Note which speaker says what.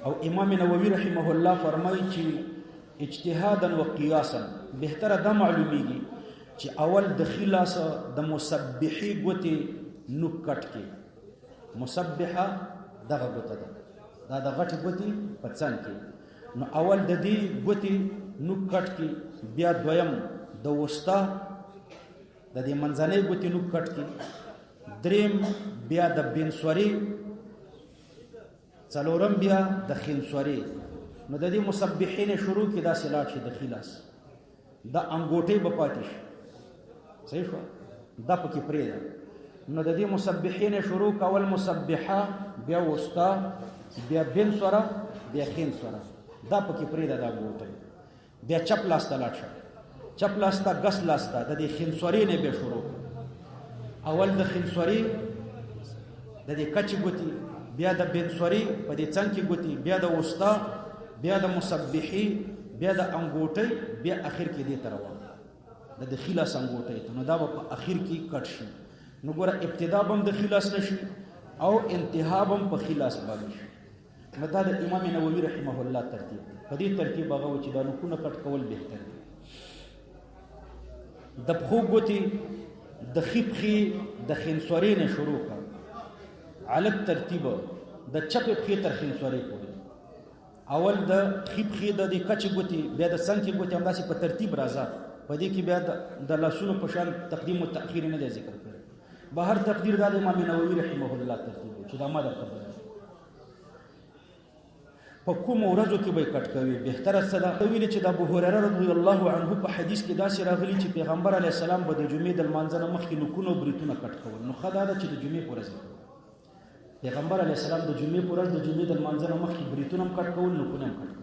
Speaker 1: او امام نووي رحمه الله فرمایي چې اجتهادا و قیاسا بهتره دا معلومیږي چې اول د خلاص د مسبحي ګوتې نوک کټ کې مسبحه دغه ګوته ده دا د غټې ګوتې په څنګ کې نو اول د دې ګوتې نوک کټ کې بیا دویم د وسطا د دې منځنۍ ګوتې نوک کټ کې دریم بیا د بینسوري څلورم بیا د خنسوري نو د دې مسبحین شروع کې دا سلاټ شي د خلاص دا انګوټې به پاتې شي صحیح شو دا پکې پرې ده نو د دې مسبحین شروع کول مسبحه بیا وسطا بیا بینسوره بیا خنسوره دا پکې پرې ده دا انګوټې بیا چپ لاس ته لاړ شه چپ لاس ته ګس لاس ته د دې خنسوري نه به شروع اول د خنسوري د دې کچ ګوتی بیا د بنسوري په دې څنګ کې ګوتی بیا د وسطا بیا د مسبحي بیا د انګوټي بیا اخر کې دې تر وو د خلاص انګوټي ته نو دا په اخر کې کټ شي نو ګوره ابتدا بم د خلاص نشي او انتها بم په خلاص باندې شي نو دا د امام نووي رحمه الله ترتیب په دې ترتیب هغه چې دا نکونه کټ کول بهتر دي د خو ګوتی د خيبخي د خنسوري نه شروع کړ على ترتیب د چپ خې تر خنسوري پورې اول د خيبخي د کچ ګوتی بیا د څنګ کې ګوتی همداسې په ترتیب راځه په دې کې بیا د لاسونو په شان تقدیم او تاخير نه دی ذکر کړی بهر تقدیر د امام نووي رحمه الله ترتیب چې دا ما درته په کوم ورځو کې به کټ کوي بهتره صدا ویل چې د ابو هريره رضی الله عنه په حدیث کې داسې راغلی چې پیغمبر علی السلام به د جمعې د منځنه مخکې نکونو بریتونه کټ کول نو خدای دا چې د جمعې پر ورځ پیغمبر علی السلام د جمعې پر ورځ د جمعې د منځنه مخکې بریتونه کټ کول نکونه کټ